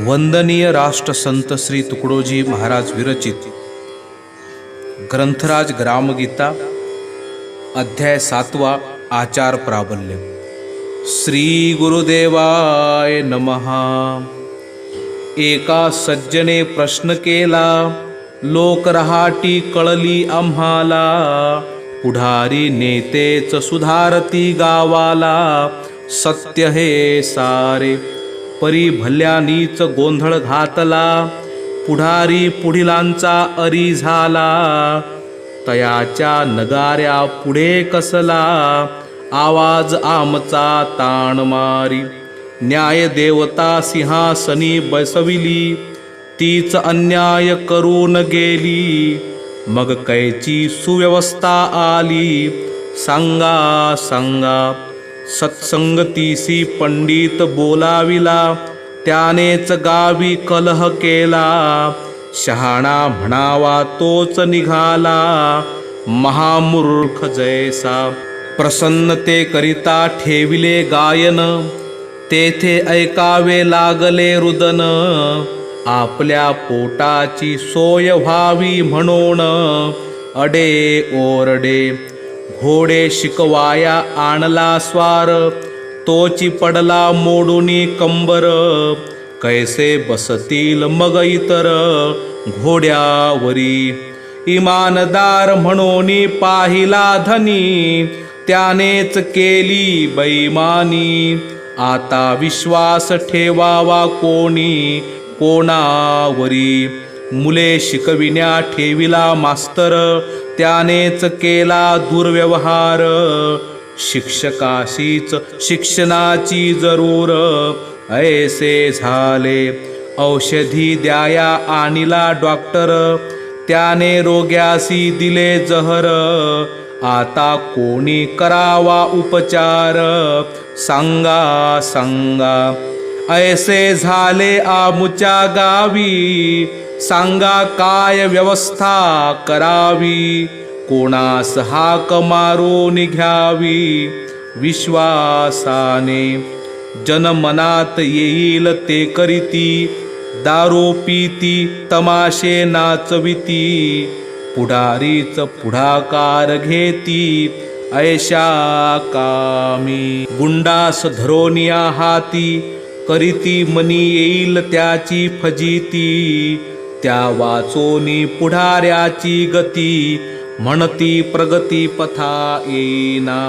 वंदनीय राष्ट्रसंत श्री तुकडोजी महाराज विरचित ग्रंथराज ग्रामगीता अध्याय 7 आचार प्राबल्य। श्री गुरुदेवाय नमः। एका सज्जने प्रश्न केला, लोक रहाटी कळली आम्हाला, पुढारी नेतेच सुधारती गावाला, सत्य हे सारे परी भल्यानीच गोंधळ घातला, पुढारी पुढिलांचा अरी झाला, तयाच्या नगाऱ्या पुढे कसला, आवाज आमचा ताण मारी, न्याय देवता सिंहासनी बसविली, तीच अन्याय करून गेली, मग कैची सुव्यवस्था आली, सांगा सांगा। सत्संगतीसी पंडित बोलाविला, त्यानेच गावी कलह केला, शहाणा म्हणावा तोच निघाला, महामूर्ख जैसा। प्रसन्नते करिता ठेविले गायन, तेथे ऐकावे लागले रुदन, आपल्या पोटाची सोय व्हावी म्हणून, अडे ओरडे घोडे शिकवाया आणला स्वार, तोची पडला मोडूनी कंबर, कैसे बसतील मग इतर घोड्यावरी, इमानदार म्हणून पाहिला धनी, त्यानेच केली बैमानी, आता विश्वास ठेवावा कोणी कोणावरी, मुले शिकविण्या ठेविला मास्तर, त्यानेच केला दुर्व्यवहार, शिक्षकाशीच शिक्षणाची जरूर, ऐसे झाले औषधी द्याया आणिला डॉक्टर, त्याने रोग्यासी दिले जहर, आता कोणी करावा उपचार, सांगा सांगा। ऐसे झाले आमुच्या गावी, सांगा काय व्यवस्था करावी, कोणास हाक मारून घ्यावी, विश्वासाने जनमनात येईल ते करीती, दारू पिती तमाशे नाचविती, पुढारीच पुढाकार घेती, ऐशा कामी, गुंडास धरोनिया हाती, करीती मनी येईल त्याची फजिती, त्या वाचोनी पुढाऱ्याची गती, म्हणती प्रगती पथा येईना,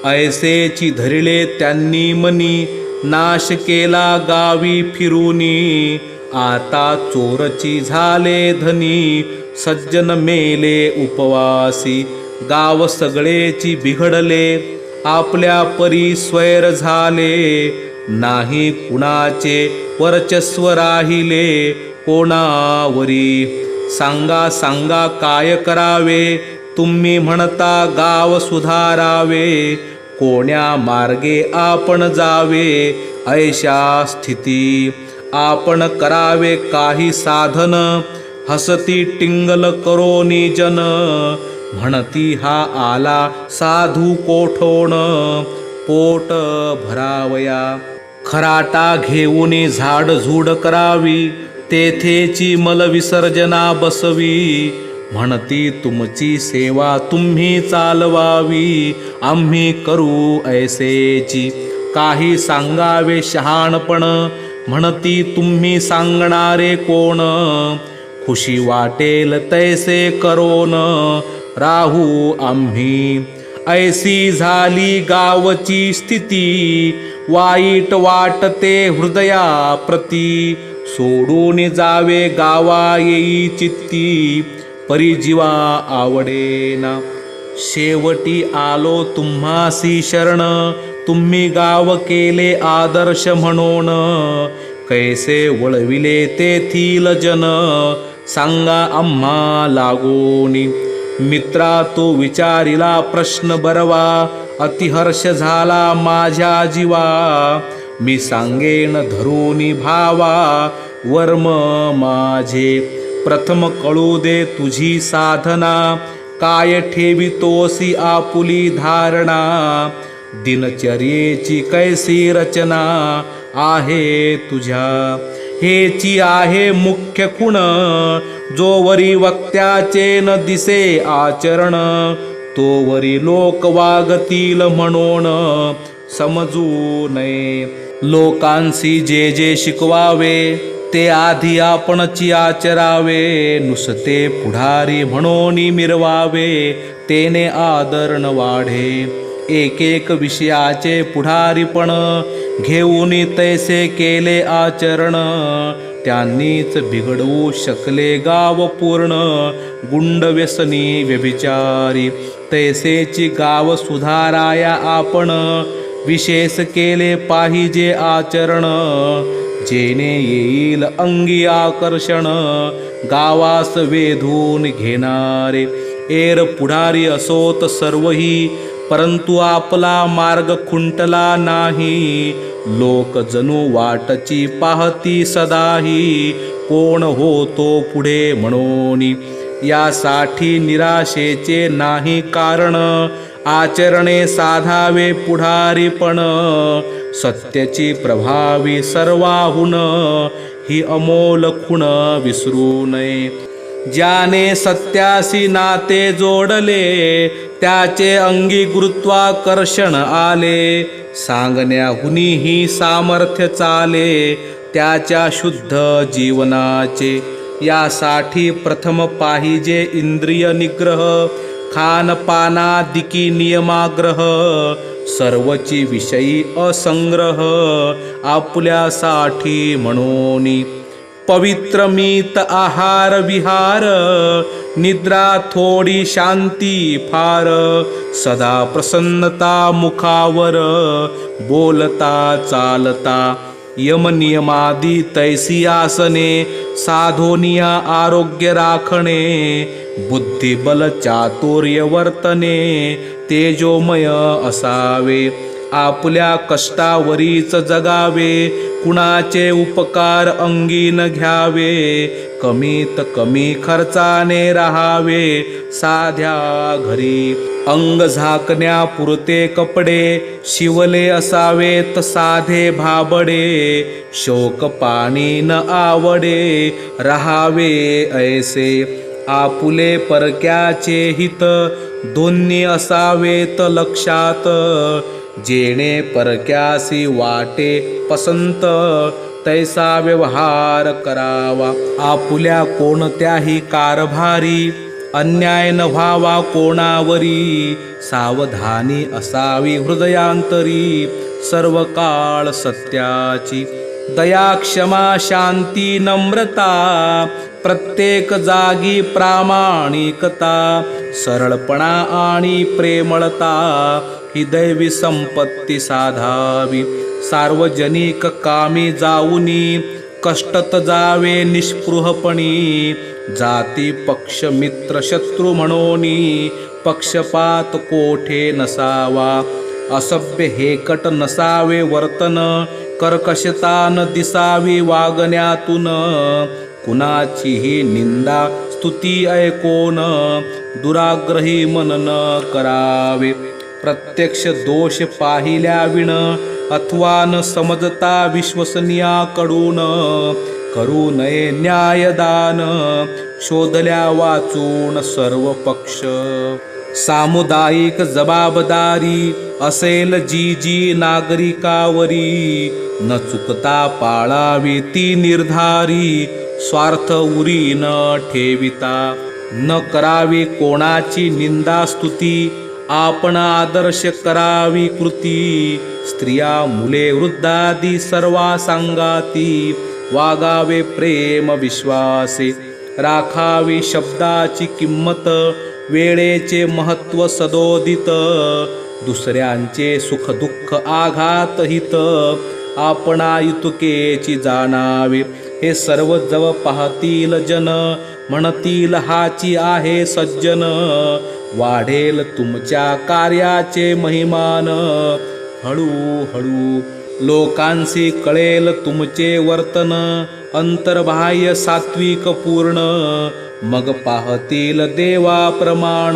ऐसेची धरिले त्यांनी मनी, नाश केला गावी फिरूनी, आता चोरची झाले धनी, सज्जन मेले उपवासी, गाव सगळेची बिघडले, आपल्या परी स्वैर झाले, नाही कुणाचे वर्चस्व राहिले कोणावरी, सांगा सांगा काय करावे, तुम्ही म्हणता गाव सुधारावे, कोण्या मार्गे आपण जावे, ऐशा स्थिती आपण करावे काही साधन, हसती टिंगल करोनी जन, म्हणती हा आला साधू कोठोण, पोट भरावया, खराटा घेऊन झाडझूड करावी, तेथेची मल विसर्जना बसवी, म्हणती तुमची सेवा तुम्ही चालवावी, आम्ही करू ऐसेची, काही सांगावे शहाणपण, म्हणती तुम्ही सांगणारे कोण, खुशी वाटेल तैसे करोन राहू आम्ही, ऐसी झाली गावची स्थिती, वाईट वाटते हृदया प्रती, सोडून जावे गावा येई चित्ती, परिजीवा आवडेना, शेवटी आलो तुम्हासी शरण, तुम्ही गाव केले आदर्श म्हणून, कैसे वळविले तेथील जन, सांगा आम्हा लागोनी, मित्रा तो विचारिला प्रश्न बरवा, अतिहर्ष झाला माझ्या जीवा, मी सांगेन धरूनी भावा, वर्म माझे प्रथम कळू दे तुझी साधना, काय ठेवितोसी आपुली धारणा, दिनचर्येची कैसी रचना आहे तुझ्या, हेची आहे मुख्य खुण, जोवरी वक्त्याचे न दिसे आचरण, तोवरी लोक वागतील म्हणून समजू नये. लोकांसी जे जे शिकवावे, ते आधी आपणची आचरावे. नुसते पुढारी म्हणून मिरवावे, तेने आदर न वाढे. एक एक विषयाचे पुढारीपण, घेऊन तैसे केले आचरण. त्यांनीच बिघडवू शकले गाव पूर्ण, गुंड व्यसनी व्यभिचारी. तैसेची गाव सुधाराया आपण, विशेष केले पाहिजे आचरण. जेणे येईल अंगी आकर्षण, गावास वेधून घेणारे. एर पुढारी असोत सर्वही, परंतु आपला मार्ग खुंटला नाही. लोक जणू वाटची पाहती सदाही, कोण होतो पुढे म्हणून. यासाठी निराशेचे नाही कारण, आचरणे साधावे पुढारीपण. सत्याची प्रभावी सर्वाहुन, ही अमोल खुण विसरू नये. ज्याने सत्यासी नाते जोडले, त्याचे अंगी गुरुत्वाकर्षण आले. सांगण्याहुनी ही सामर्थ्य चाले, त्याच्या शुद्ध जीवनाचे. यासाठी प्रथम पाहिजे इंद्रिय निग्रह, खानपानादिकी नियमाग्रह. सर्वची विषयी असंग्रह, आपल्यासाठी म्हणून. पवित्र मीत आहार विहार, निद्रा थोडी शांती फार. सदा प्रसन्नता मुखावर, बोलता चालता. यमनियमादी तैसी आसने, साधोनिया आरोग्य राखणे. बुद्धिबल चातुर्य वर्तने, तेजोमय असावे. आपल्या कष्टावरीच जगावे, कुणाचे उपकार अंगी न घ्यावे. कमीत कमी खर्चाने राहावे, साध्या घरी. अंग झाकण्यापुरते कपडे, शिवले असावेत साधे भाबडे. शोक पाणी न आवडे, राहावे ऐसे. आपुले परक्याचे हित, दोन्ही असावेत लक्षात. जेणे परक्यासी वाटे पसंत, तैसा व्यवहार करावा. आपुल्या कोणत्याही कारभारी, अन्याय न व्हावा कोणावरी. सावधानी असावी हृदयांतरी, सर्व काळ सत्याची. दया क्षमा शांती नम्रता, प्रत्येक जागी प्रामाणिकता. सरळपणा आणि प्रेमळता, ही दैवी संपत्ती साधावी. सार्वजनिक कामी जाऊनी, कष्टत जावे निष्पृहपणी. जाती पक्ष मित्र शत्रू म्हणूनी, पक्षपात कोठे नसावा. असभ्य हेकट नसावे वर्तन, कर्कशता न दिसावी वागण्यातून. कुणाचीही निंदा स्तुती ऐकोन, दुराग्रही मन न करावे. प्रत्यक्ष दोष पाहिल्या विण, अथवा न समजता विश्वसनीयाकडून. करू नये न्यायदान, शोधल्या वाचून सर्व पक्ष. सामुदायिक जबाबदारी असेल जी जी नागरिकावरी. न चुकता पाळावी ती निर्धारी, स्वार्थ उरी न ठेविता. न करावी कोणाची निंदा स्तुती, आपण आदर्श करावी कृती. स्त्रिया मुले वृद्धादी सर्वा सांगाती, वागावे प्रेम विश्वासे. राखावी शब्दाची किंमत, वेळेचे महत्व सदोदित. दुसऱ्यांचे सुख दुःख आघात हित, आपणा इतुकेची जाणावे. हे सर्व जव पाहतील जन, म्हणतील हाची आहे सज्जन. वाढेल तुमच्या कार्याचे महिमान, हळूहळू लोकांसी कळेल तुमचे वर्तन. अंतर्बाह्य सात्विक पूर्ण, मग पाहतील देवाप्रमाण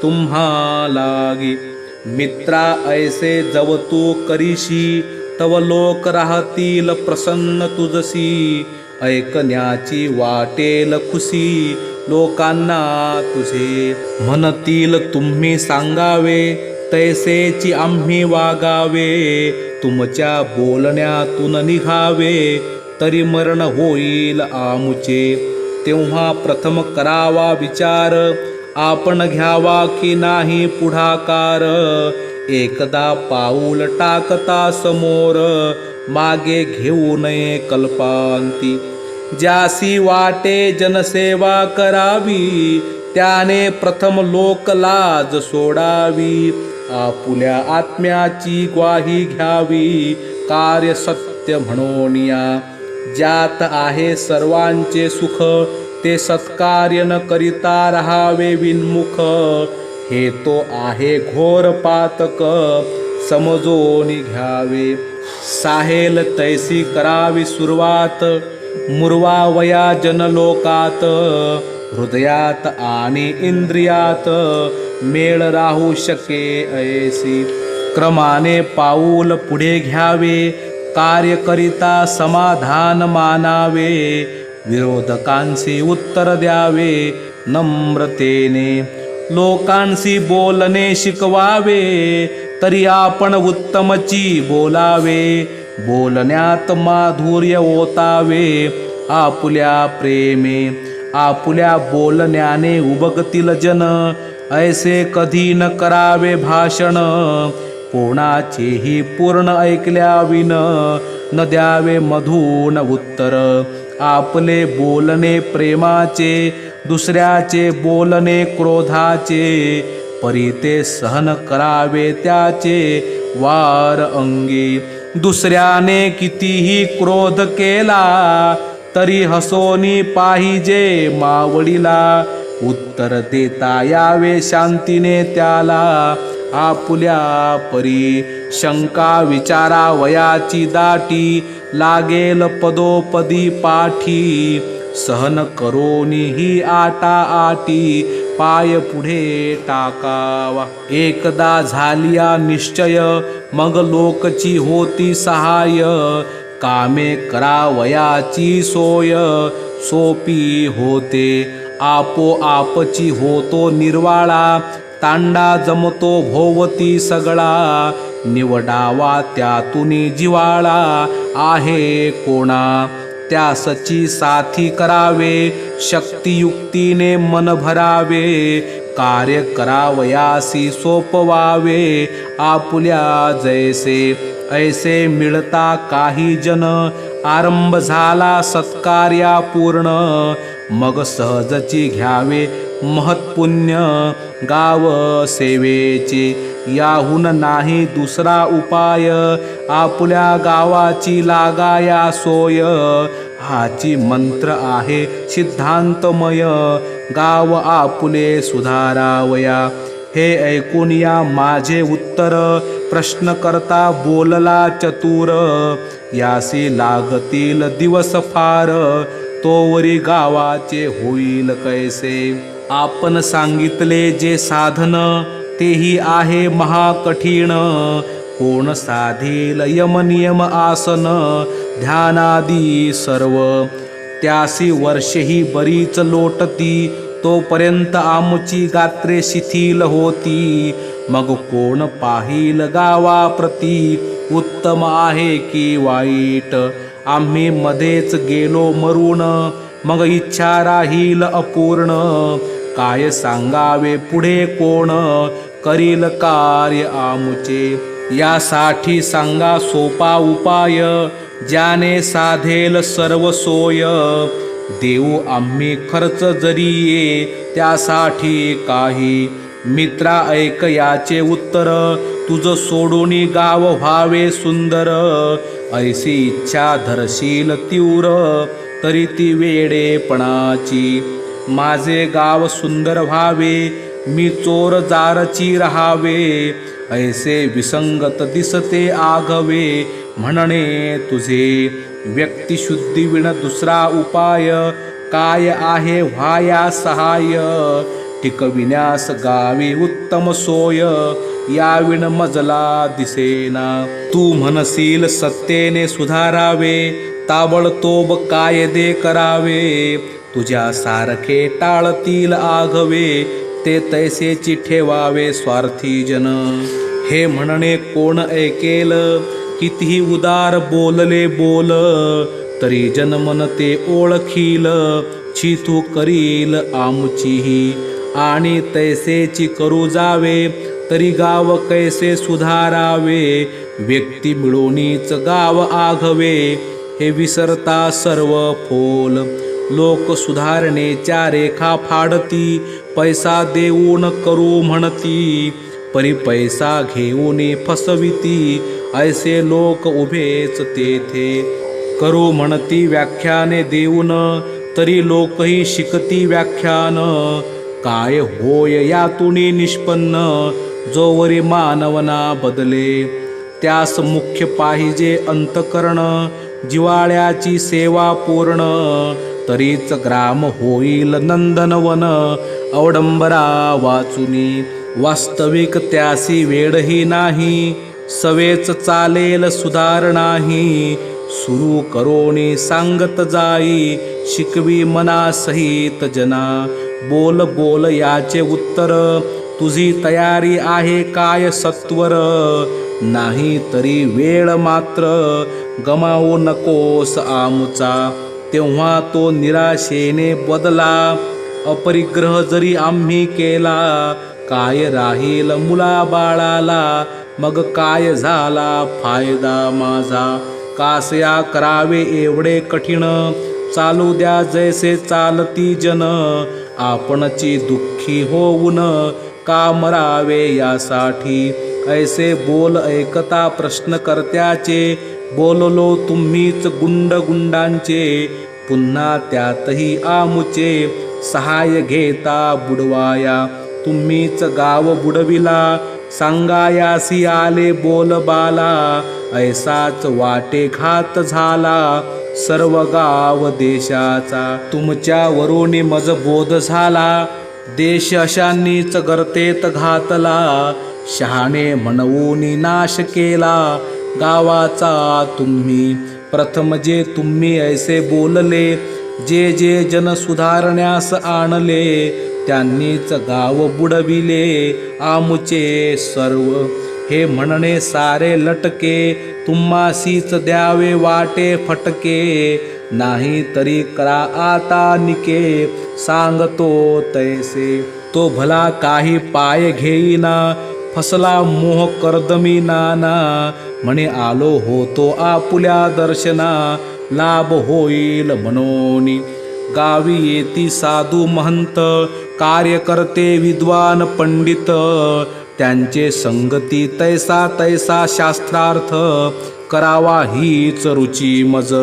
तुम्हा लागी. मित्रा ऐसे जव तू करीशी, तव लोक राहतील प्रसन्न तुझसी, ऐकण्याची वाटेल खुशी लोकांना तुझे. म्हणतील तुम्ही सांगावे, तैसेची आम्ही वागावे, तुमच्या बोलण्यातून निघावे, तरी मरण होईल आमुचे. तेव्हा प्रथम करावा विचार, आपण घ्यावा की नाही पुढाकार. एकदा पाऊल टाकता समोर, मागे घेऊ नये कल्पांती. ज्यासी वाटे जनसेवा करावी, त्याने प्रथम लोकलाज सोडावी. आपुल्या आत्म्याची ग्वाही घ्यावी, कार्य सत्य म्हणोनिया. ज्यात आहे सर्वांचे सुख, ते सत्कार्य न करिता राहावे विन्मुख. हे तो आहे घोर पातक, समजोनी घ्यावे. साहेल तैसी करावी सुरुवात, मुरवावया जनलोकात. हृदयात आणि इंद्रियात मेळ राहू शके ऐसी. क्रमाने पाऊल पुढे घ्यावे, कार्य करिता समाधान मानावे. विरोधकांशी उत्तर द्यावे नम्रतेने, लोकांशी बोलणे शिकवावे. तरी आपण उत्तमची बोलावे, बोलण्यात माधुर्य ओतावे. आपुल्या प्रेमे आपुल्या बोलण्याने उबगतील जन, ऐसे कधी न करावे भाषण. कोणाचेही पूर्ण ऐकल्याविन, न द्यावे मधून उत्तर. आपले बोलणे प्रेमाचे, दुसऱ्याचे बोलणे क्रोधाचे. परी ते सहन करावे त्याचे वार अंगी. दुसऱ्याने कितीही क्रोध केला, तरी हसोनी पाहिजे मावळीला. उत्तर देता यावे शांतीने त्याला, आपुल्या परी. शंका विचारावयाची दाटी, लागेल पदोपदी पाठी. सहन करोनी ही आटा आटी, पाय पुढे टाकावा. एकदा झालिया निश्चय, मग लोकची होती सहाय. कामे करावयाची सोय, सोपी होते आपोआपची होतो निर्वाळा. तांडा जमतो भोवती सगळा, निवडावा त्यातून जिवाळा. आहे कोणा त्यासची साथी करावे, शक्तियुक्तीने मन भरावे. कार्य करावयासी सोपवावे, आपुल्या जैसे. ऐसे मिळता काही जन, आरंभ झाला सत्कार्या पूर्ण. मग सहजची घ्यावे महत्पुण्य, गाव सेवेचे. याहून नाही दुसरा उपाय, आपुल्या गावाची लागाया सोय. हाची मंत्र आहे सिद्धांतमय, गाव आपुले सुधारावया. हे ऐकून या माझे उत्तर, प्रश्न करता बोलला चतुर. यासी लागतील दिवस फार, तोवरी गावाचे होईल कैसे. आपण सांगितले जे साधन, तेही आहे महाकठीण. कोण साधेल यमनियम आसन, ध्यानादी सर्व. त्यासी वर्षेही बरीच लोटती, तोपर्यंत आमची गात्रे शिथिल होती. मग कोण पाहिल गावाप्रती, उत्तम आहे की वाईट. आम्ही मध्येच गेलो मरून, मग इच्छा राहील अपूर्ण. काय सांगावे पुढे कोण, करील कार्य आमुचे. यासाठी सांगा सोपा उपाय, ज्याने साधेल सर्व सोय. देऊ आम्ही खर्च जरी त्यासाठी काही. मित्रा ऐक याचे उत्तर, तुझ सोडून गाव व्हावे सुंदर. ऐसी इच्छा धरशील तीव्र, तरी ती वेडेपणाची. माझे गाव सुंदर व्हावे, मी चोर जारची राहावे. ऐसे विसंगत दिसते आघवे, म्हणणे तुझे. व्यक्तिशुद्धीविण दुसरा उपाय, काय आहे व्हाया सहाय. टिकविण्यास गावी उत्तम सोय, याविण मजला दिसेना. तू म्हणशील सत्तेने सुधारावे, ताबडतोब कायदे करावे. तुझ्या सारखे टाळतील आघवे, ते तैसेची ठेवावे स्वार्थी जन. हे म्हणणे कोण ऐकेल, कितीही उदार बोलले बोल. तरी जनमन ते ओळखील, छितू करील आमुचीही. आणि तैसेची करू जावे, तरी गाव कैसे सुधारावे. व्यक्ती मिळवणीच गाव आघवे, हे विसरता सर्व फोल. लोक सुधारणेच्या रेखा फाडती, पैसा देऊन करू म्हणती. परी पैसा घेऊन फसविती, ऐसे लोक उभेच तेथे. करू म्हणती व्याख्याने देऊन, तरी लोकही शिकती व्याख्यान. काय होय यातून निष्पन्न, जोवरी मानवना बदले. त्यास मुख्य पाहिजे अंतकरण, जिवाळ्याची सेवा पूर्ण. तरीच ग्राम होईल नंदनवन, अवडंबरा वाचुनी. वास्तविक त्यासी वेळही नाही, सवेच चालेल सुधारणाही. सुरू करोनी सांगत जाई, शिकवी मनासहित जना. बोल बोल याचे उत्तर, तुझी तयारी आहे काय सत्वर. नाही तरी वेळ मात्र, गमावू नकोस आमुचा. तेव्हा तो निराशेने बदला, अपरिग्रह जरी आम्ही केला. काय राहील मुला बाळाला, मग काय झाला फायदा माझा. कासया करावे एवढे कठीण, चालू द्या जैसे चालती जन. आपणची दुःखी होऊन, का मरावे यासाठी. ऐसे बोल ऐकता प्रश्नकर्त्याचे, बोललो तुम्हीच गुंड गुंडांचे. पुन्हा त्यातही आमुचे, सहाय्य घेता बुडवाया. तुम्हीच गाव बुडविला, सांगायासी आले बोलबाला. ऐसाच वाटे घात झाला, सर्व गाव देशाचा. तुमच्या वरुणी मज बोध झाला, देश अशांनीच गर्तेत घातला. शहाणे म्हणवून नाश केला, गावाचा तुम्ही. प्रथम जे तुम्ही ऐसे बोलले, जे जे जन सुधारण्यास आणले. त्यांनीच गाव बुडविले आमुचे सर्व. हे म्हणणे सारे लटके, तुम्हासीच द्यावे वाटे फटके. नाही तरी करा आता निके, सांगतो तैसे. तो भला काही पाय घेईना, फसला मोह कर्दमी नाना. म्हणे आलो होतो आपुल्या दर्शना, लाभ होईल म्हणून. गावी येती साधू महंत, कार्यकर्ते विद्वान पंडित. त्यांचे संगती तैसा तैसा शास्त्रार्थ, करावा हीच रुची मज.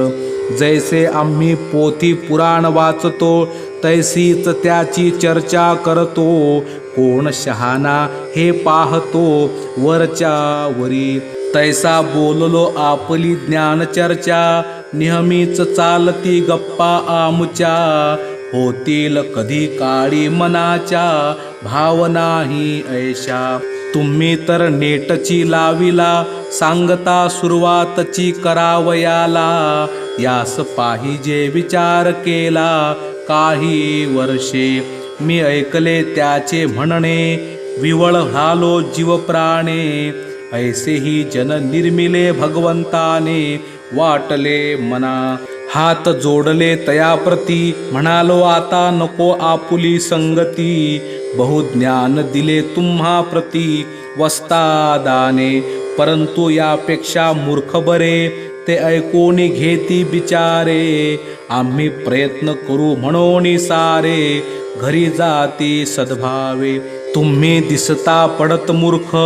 जैसे आम्ही पोथी पुराण वाचतो, तैसीच त्याची चर्चा करतो. कोण शहाणा हे पाहतो, वरच्या वरी. तैसा बोललो आपली ज्ञान चर्चा, नेहमीच चालती गप्पा आमुच्या. होतील कधी काळी मनाच्या, भावनाही ऐशा. तुम्ही तर नेटची लाविला, सांगता सुरुवातची करावयाला. यास पाहिजे विचार केला काही वर्षे. मी ऐकले त्याचे म्हणणे, विवळ झालो जीव प्राणे. ऐसेही जन निर्मिले भगवंताने, वाटले मना. हात जोडले तयाप्रती, म्हणालो आता नको आपुली संगती. बहुज्ञान दिले तुम्हा प्रती, वस्तादाने. परंतु यापेक्षा मूर्ख बरे, ते ऐकून घेती बिचारे. आम्ही प्रयत्न करू म्हणून सारे, घरी जाती सद्भावे. तुम्ही दिसता पडत मूर्ख,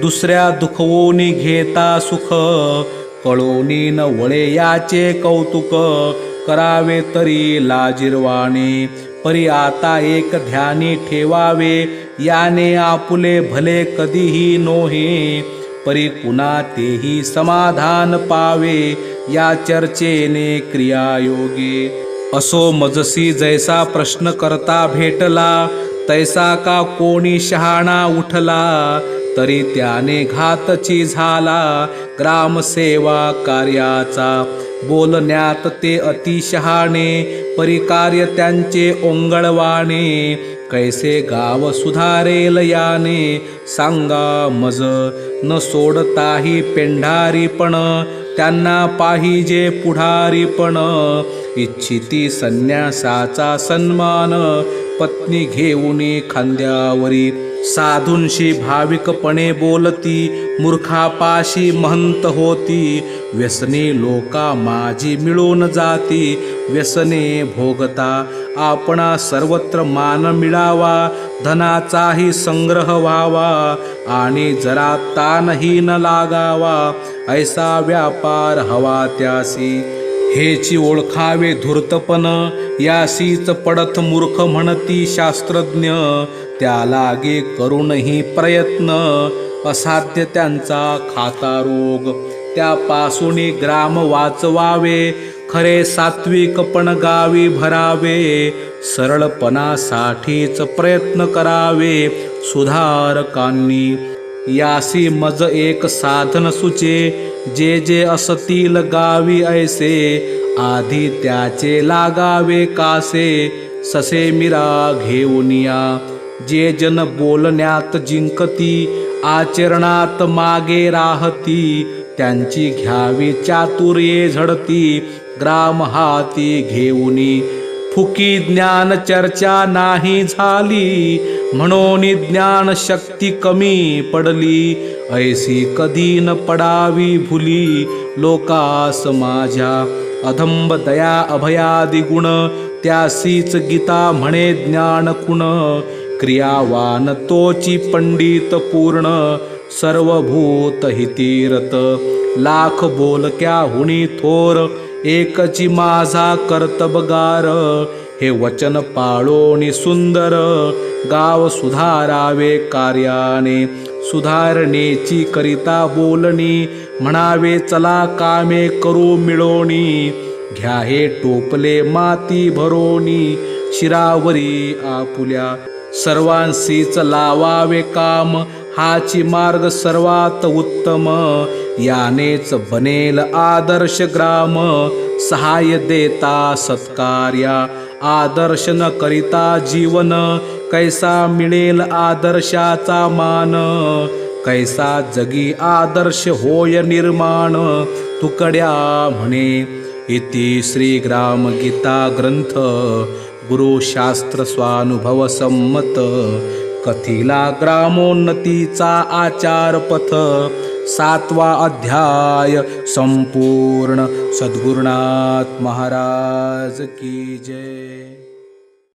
दुसऱ्या दुखवून घेता सुख. कळोनी न वळे याचे कौतुक, करावे तरी लाजिरवाणे. परी आता एक ध्यानी ठेवावे, याने आपुले भले कधीही नोहे. परी पुन्हा तेही समाधान पावे, या चर्चेने क्रियायोगे. असो मजसी जैसा प्रश्न करता भेटला, तैसा का कोणी शहाणा उठला. तरी त्याने घातची झाला ग्रामसेवा कार्याचा. बोलण्यात ते अतिशहाणे परिकार्य त्यांचे ओंगळवाणे. कैसे गाव सुधारेल याने सांगा मज. न सोडताही पेंढारीपण त्यांना पाहिजे पुढारीपण. इच्छिती संन्यासाचा सन्मान पत्नी घेऊन खांद्यावरी. साधूंशी भाविकपणे बोलती मूर्खापाशी महंत होती. व्यसने लोका माझी मिळून जाती. व्यसने भोगता आपणा सर्वत्र मान मिळावा. धनाचाही संग्रह व्हावा आणि जरा तानही न लागावा. ऐसा व्यापार हवा त्यासी. हेची ओळखावे धूर्तपण यासीच पडत मूर्ख म्हणती शास्त्रज्ञ. त्या लागे करूनही प्रयत्न असाध्य त्यांचा खाता रोग. त्यापासून ग्राम वाचवावे खरे सात्विकपण गावी भरावे. सरळपणासाठीच प्रयत्न करावे सुधारकांनी. यासी मज एक साधन सुचे जे जे असतील गावी ऐसे. आधी त्याचे लागावे कासे ससे मिरा घेऊनिया. जे जन बोलण्यात जिंकती आचरणात मागे राहती. त्यांची घ्यावी चातुर्ये झडती ग्राम हाती घेऊनी. फुकी ज्ञान चर्चा नाही झाली म्हणून ज्ञान शक्ती कमी पडली. ऐसी कधी न पडावी भुली लोकास माझ्या. अधंब दया अभयादी गुण त्यासीच गीता म्हणे ज्ञान कुण. क्रियावान तोची पंडित पूर्ण सर्वभूत हितीरत. लाख बोलक्या हुनी थोर एकची माझा कर्तबगार. हे वचन पाळोनी सुंदर गाव सुधारावे कार्याने. सुधारणेची करिता बोलणी म्हणावे चला कामे करू मिळोनी. घ्या हे टोपले माती भरोनी शिरावरी आपुल्या. सर्वांशीच लावावे काम हाची मार्ग सर्वात उत्तम. यानेच बनेल आदर्श ग्राम सहाय्य देता सत्कार्या. आदर्श न करिता जीवन कैसा मिळेल आदर्शाचा मान. कैसा जगी आदर्श होय निर्माण तुकड्या म्हणे. इति श्री ग्राम गीता ग्रंथ गुरुशास्त्र स्वानुभव संमत. कथिला ग्रामोन्नतीचा आचार पथ. 7वा अध्याय संपूर्ण. सद्गुरुनाथ महाराज की जय.